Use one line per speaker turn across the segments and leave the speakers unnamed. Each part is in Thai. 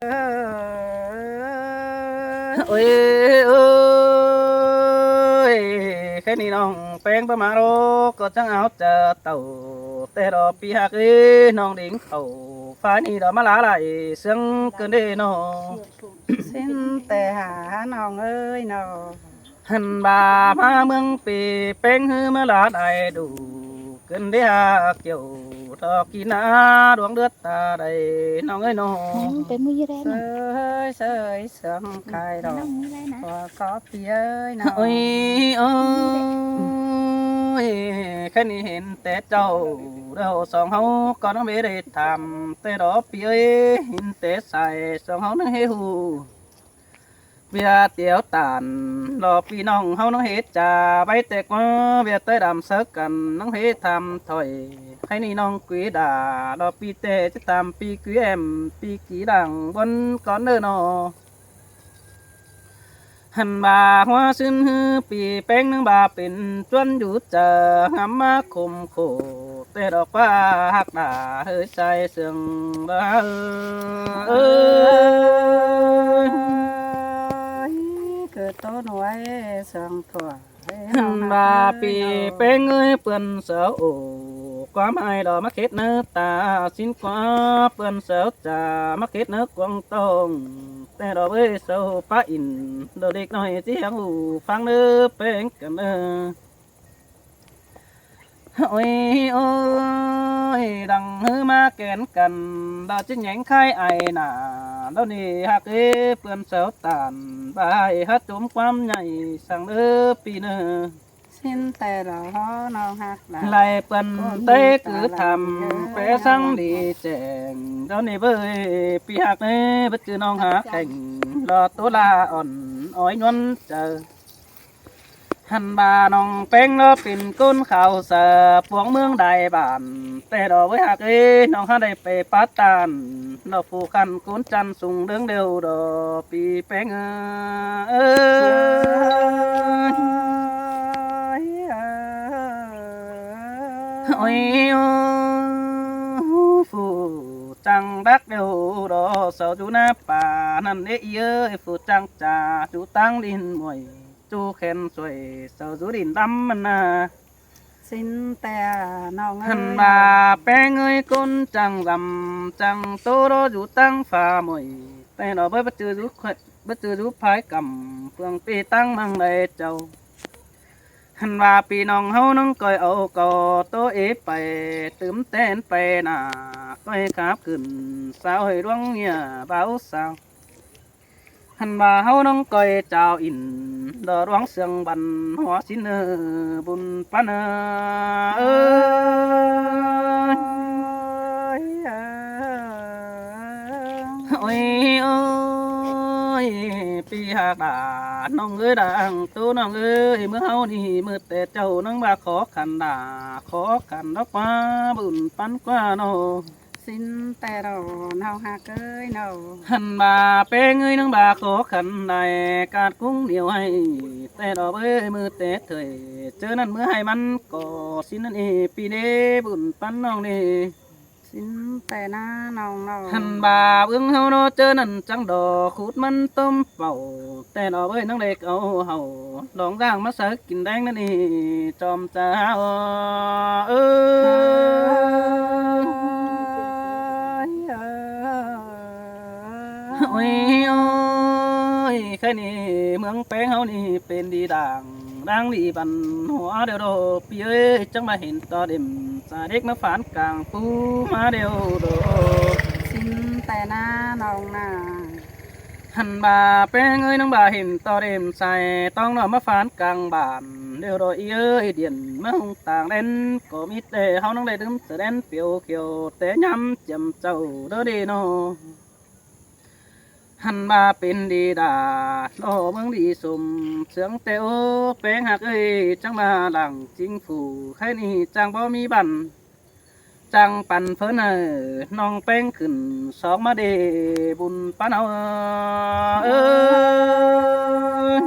เอ้ยเอ้ยแค่นี้น้องแป้งประมาโรก็จังเอาเจอเต่าแต่ดอกปีหักเอ้ยน้องดิ่งเขาฟ้านี่ดอกมะลาไหลเสียงเกินเด้น้อง
สิ้นแต่หาน้องเอ้ยน้อง
หันบ่ามาเมืองปีแป้งฮือมาลาได้ดูเกินได้หาเกี่ยวดอกกีนาดวงเดือดตาได้น้องเอ้ยน้อง
ไปมือแรก
เส
น่ะ
ยเสยเสียงคายดอก
นั่งมือแรกนะ
พอขอพี่เอ้ยน้อง
โอ้ยโอ้ยแค่นี้เห็นแต่เจ้าเราสองเฮาก็ต้องไม่ได้ทำแต่ดอกปีเอ้ยเห็นแต่ใส่สองเฮานั่งเฮฮูเบียเตียวตานรอพี่น้องเฮาน้องเฮ็ดจ่าไปแต่ก็เบียเต้ยดำเสกกันน้องเฮ็ดทำถอยให้นี่น้องกุยด่ารอปีเตจะตามปีกุยแอมปีกี่ดังบนก่อนเด้อน้อ หันบาหัวซึ้นฮือปีแป้งนึงบาเป็นจวนอยู่เจองามมาคมโคแต่ดอกฟ้าหักดาเฮ้ยใจเสื่องบาเอ้ย
เกิดโตหน่วยเสียงถั่ว
หันบาปีแป้งเอ้ยเปื่อนเสาโอความให้ดอกมะเข็ดเนื้อตาสินกว่าเปื่อนเสาจ่ามะเข็ดเนื้อกวางตองแต่ดอกเอ้ยเสาป้าอินดอกเด็กน้อยที่ยังหูฟังเนื้อแป้งกันเนื้อ โอ้ยโอ้ยดังฮือมาแกนกันดาวจิ้งแหงไข่ไอหนาดาวนี่ฮักเอเปื่อนเสาตานบายฮัดจุ่มความใหญ่สั่งเด้อปีเนอ
สิ้นแต่ละห้อน้องหักหลาน
ไล่เปิ้นเต้คือทำเปสังดีแจงดาวนี่เบ้ยปีฮักเอ้บัดจือน้องฮักแข่งรอตัวลาอ่อนอ้อยนวลเจอ หันบาน้องเป็งเราเป็นก้นข่าวเสือพวงเมืองใดบ้านแต่ดอกไว้หักเอ้น้องหาได้ไปปัตตานดอกฟูคันก้นจันสูงเดืองเดียวดอกปีเป็งเอ้ยโอ้ยโอ้ฟูจังดักเดียวดอกเสาจูหน้าป่านั่นเอ้ยเอ้ยฟูจังจ่าจูตั้งดินมวยจูแขนสวยเสาจูดินดำมันนา
สิ้นแต่น้อง
หัน
เอ้ย
บาแป้งเอ้ยก้นจังดำจังโตรออยู่ตั้งฟ้ามวยแต่เราไปบัดเจอรูบัดเจอรูพายกำเพื่องปีตั้งมังได้เจ้าหันว่าปีน้องเฮาน้องก้อยเอากอโตเอไปตื่มเต้นไปน่ะก้อยขาบขึ้นสาวให้ร่วงเงียเบาสาวหันว่าเฮาน้องก้อยเจ้าอินดอร้องเสียงบันหัวสินเออบุญปานเอ้ย โอ้ยโอ้ยปีหากดาน้องเอ้ยดังตัวน้องเอ้ยเมื่อเฮานี่มือแต่เจ้าน้องมาขอขันดาขอขันดอกฟ้าบุญปันกว่าโน
สิ้นแต่เราน้องหักเอ้ยน้อง
หันบาเป้งเอ้ยน้องบาขอขันได้การกุ้งเดียวให้แต่ดอกเอ้ยมือแต่เถยเจอนั่นเมื่อให้มันก็สินั่นเอปีเด้บุญปันน้องนี่
สิ้นแต่หน้าน้องน้อง
หันบาเบิ่งเฮาเนาะเจอนั่นจังดอกขูดมันต้มเป่าแต่ดอกเอ้ยนังเล็กเอาเฮาดองร่างมาสักกินแดงนั่นนี่จอมจ้าเอ้ยโอ้ยโอ้ยแค่นี้เมืองแป้งเฮานี่เป็นดีดังดีบันหัวเดียวโดปีเอ้ยจังมาเห็นตอเด็มสาเด็กมาฝานกลางปูมาเดียวโด
สิ้นแต่หน้าน้องนา
หันบาแป้งเอ้ยน้องบาเห็นตอเดมใส่ต้องนอนมาฟานกลางบ้านเดี๋ยวรอยเอ้ยเดียนมาหงต่างเล่นก็มีแต่เฮาน้องได้ดื่มแสดงเปียวเขียวแต่ย้ำจำเจ้าเด้อเดีโนหันบาเป็นดีดาโลเมืองดีสมเสียงเตวแป้งหักเอ้ยจังมาหลังจริงผู้ใครนี่จังบ่มีบัน จังปันเพิ่นน้องแป้งขึ้นสองมาเดบุญปานเอาเอ้ย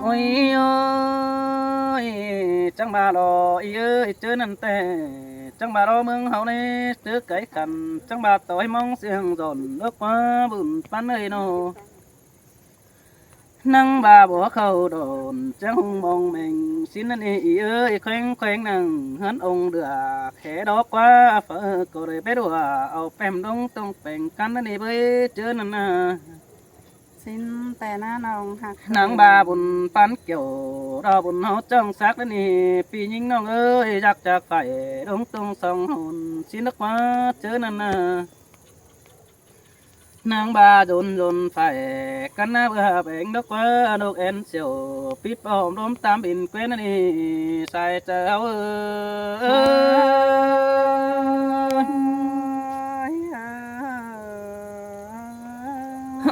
โอ้ยโอ้ยจังมาหล่ออีเอ้ยเจอนั่นแต่ จ chẳng bà đo mương hậu này trước cái cằn chẳng bà tối mong xiềng dồn nước quá bùn pan ơi nô nắng bà bỏ khâu đồn chẳng hung mong mình xin anh ý ơi khoanh khoanh nằng hấn ông đưa khẽ đó quá phở cô đời bé đùa ao pem đông tông bèn cắn anh với chưa năn à
สินแต่น้าน้องหัก
nắng bà bùn pan kiểu đo bùn hốt trong xác đó nì pi nhinh nong ơi giặc giặc phải đông tung sông hồn xin nước quá chớ năn à nắng bà dồn dồn phải cắn áp bèn nước quá nước en xỉu píp hòm đốm tam bình quên đó nì sai cháu ơi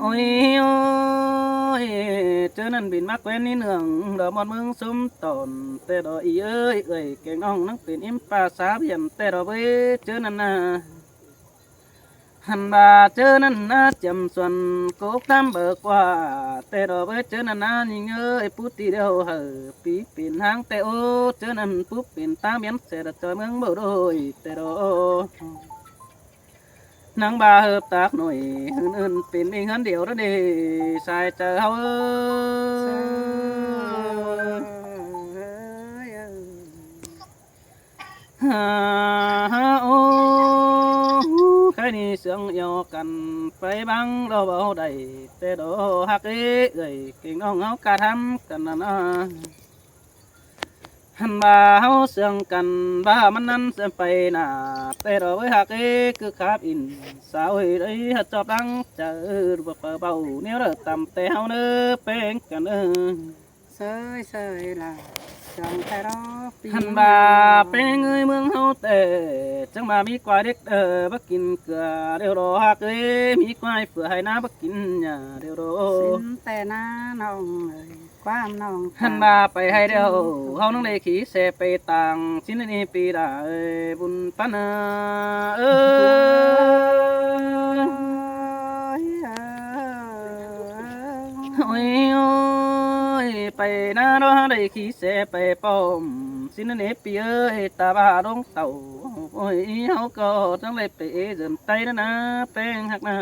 ôi chớ nên bình mắc quen ní nương đỡ một mương sum tổn tê đỏ ý ơi ơi kẹng ong nắng tiền im pa xá biển tê đỏ với chớ nên à hằn bà chớ nên à chầm xuân cố tam bờ qua tê đỏ với chớ nên à nhìn ơi pút đi đâu hở pí pin hang tê ô chớ nên pút pin tam biến sẽ đặt cho mương bầu đôi tê đỏ nắng ba hợp tác nổi hơn hơn tiền mình hơn điều đó để xài chờ hao cái này sương yêu cần phải băng đâu bao đầy tê đồ hắc ấy người kinh ông áo cà thắm cần là hằn bà hao sương cần ba mình ăn xem phải nà tê đồ với hạc ấy cứ khắp in sao ấy đấy hạt chọc đắng chờ bờ bầu nếu được tầm tê hao nữa bên cần
sơi sơi là chẳng thể đó
hằn bà bên người mương hao tê chẳng bà mi quay đếch bắc kinh cửa đều đồ hạc ấy mi quay phở hay ná bắc kinh nhà đều đồ
สินแต่น้าน้องเอ้ยความน้อง
hằn bà phải hay đều hao nông đây khí xeไปต่างชิ้นนี้ปีได้บุญปันเออ โอ้ยโอ้ยไปนาดอได้ขี่เสไปป้อมสินเนปีเอ้ยตาบาดงเต่าโอ้ยเฮาก็จังเลยไปเดินไตนะนะแป้งหักนะ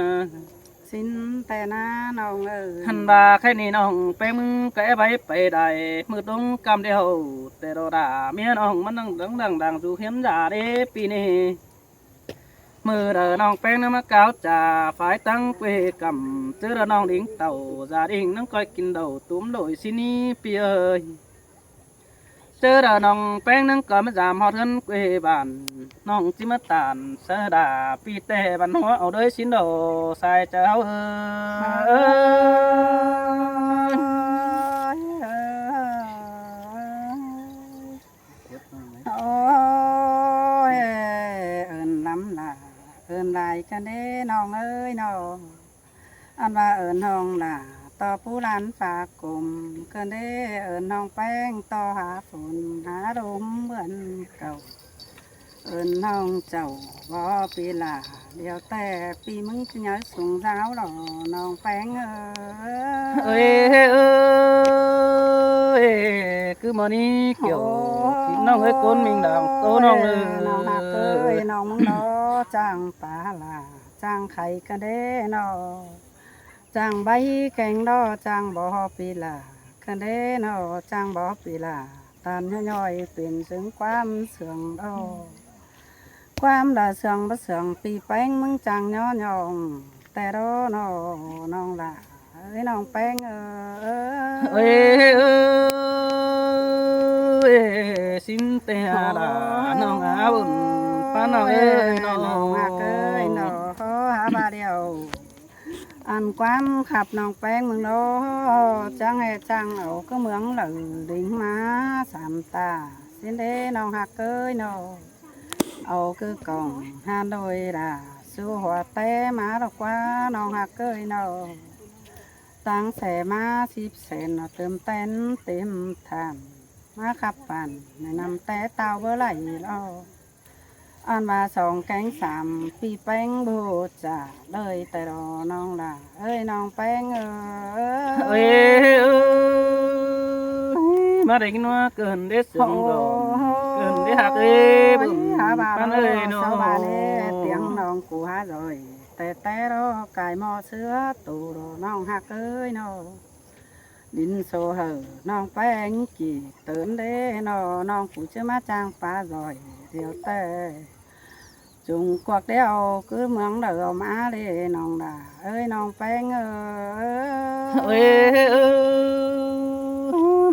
สินแต่น้าน้องเอ้ย
หันบาแค่นี้น้องแป้งมึงแกไปไปได้มือตรงกำเดียวแต่เราด่าเมียน้องมันดังสู่เห็นด่าเด้ปีนี้มือเดอน้องแป้งน้ำมะกาวจ่าฝ่ายตั้งเวกำเจอน้องดิ้งเต่าจ่าดิ้งน้องก้อยกินเดาตุ้มโดยสินี้ปีเอ้ยเจอน้องแป้งน้องก็มาจามฮอดเงินเวบานน้องจิมาตานเสดาปีแต่บันหัวเอาด้วยสินโดใส่เจ้าเอ้ย
โอ้ยเอิญล้ำล่ะเอิญลายกันเด้น้องเอ้ยน้องอันว่าเอิญห้องล่ะต่อผู้ร้านฝากกลุ่มกันเด้เอิญน้องแป้งต่อหาฝนหาลมเหมือนเก่าเอิญน้องเจ้าบ่ปีละเดี๋ยวแต่ปีมึงจะย้ายสูงสาวหรอน้องแป้งเอ้
เอ้
ย
ยเอ้ยคือมื้อนี้เกี่ยวกินน้องเอ้ยคนมิงดำโตน้องเอ้ย
น้องหักเอ้ยน้องมึงเนาะจ้างปลาล่ะจ้างไข่กันเด้เนาะจ้างใบแกงดอจ้างบ่อปีล่ะกันเด้เนาะจ้างบ่อปีล่ะตานย่อยๆเป็นถึงความเสื่องดอความละเสื่องบ่เสื่องปีแป้งมึงจ้างย่อยองแต่ดอเนาะน้องล่ะเอ้ยน้องแป้ง
เอ้ยเอ้ยสินเตหาดาน้องอาบุญป้าน้องเอ้ยน้อง
หักเอ้ยเนาะขอหาบาเดียว อันความขับน้องแป้งมึงโลจังให้จังเอาก็เหมืองหลึงดิ่งมาสามตาสินเด้น้องหักเอ้ยเนาะเอาคือกล่องหาโดยล่ะสู้หัวเต้มาดอกว่าน้องหักเอ้ยเนาะตั้งแสมา10 เซนเนาะเติมเต้นเต็มทานมาขับปั่นแนะนำแต่เตาเบอร์ไหลเราอันมา2 แกง 3 ปีแป้งบูจ่าเลยแต่รอน้องล่ะเอ้ยน้องแป้ง
เอ้ยเอ้ยมาได้กินว่าเกินเด็ดสมดอกเกินเ đi hạt ơi bừng
hả bà
pan
đó
ơi nó
sao bà nè tiếng nòng của há rồi tè té đó cài mò sữa tù đồ nòng hạt ơi nó đinh sô hờ nòng bánh chỉ tớn đế nó nòng phụ chưa má trang phá rồi điều tè chúng quạt đeo cứ mướn đầu má đi nòng đà ơi nòng bánh
ơi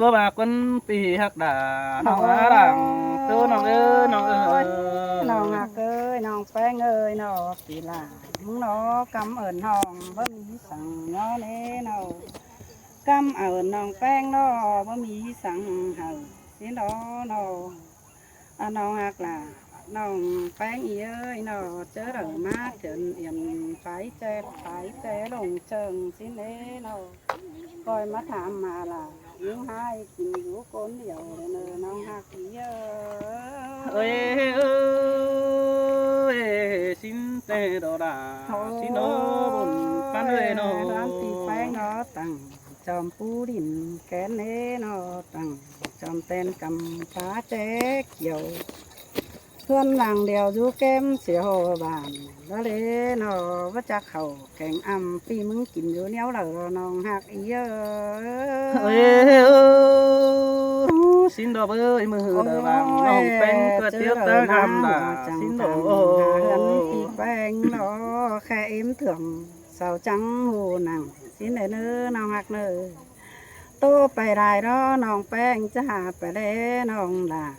bố bà con pì hạt đà nó á đằng tôi nó ơi
nòng hạt ơi nòng bánh ơi nó chỉ là nó cảm ơn hòn bấm sẵn nó nè nó cảm ơn nòng bánh nó bấm sẵn hờ xin đó nó nòng hạt là nòng bánh ý ơi nó chớ đầu má chuyện yểm phải che lồng trần xin nè nó coi mắt thảm mà là những hai kinh vũ cốn điều nè nòng hạt ý
ơi ơi xin tê đồ đà xin nó bồn pan ơi nó
đoán tì phái nó tặng chòm pu đỉnh kén nế nó tặng chòm tên cầm phá chế kiểu xuân làng đèo du kem xỉa hồ bàn đó lê nó vất chắc khẩu kèn âm phi mứng chìm du néo lờ nòng hạt ý
ơi xin đồ ơi mưa đồ vàng nòng bánh cơ tiếp tới găm đà xin đồ
hấn thì bánh nó khe ếm thưởng sao trắng hồ nàng xin để nữ nòng hạt nữ tô bài đài đó nòng bánh cha bài lê nòng là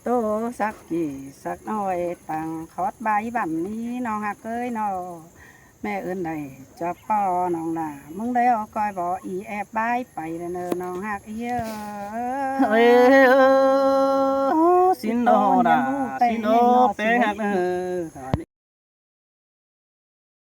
tô sắc gì sắc nói tặng khót bài bản ní nòng hạt ơi nó mẹ ơn này cho po nòng là mong đấy coi bỏ ý ép bài phải nè nòng hạt ý
ơi xin đồ đà xin đồ bé hạt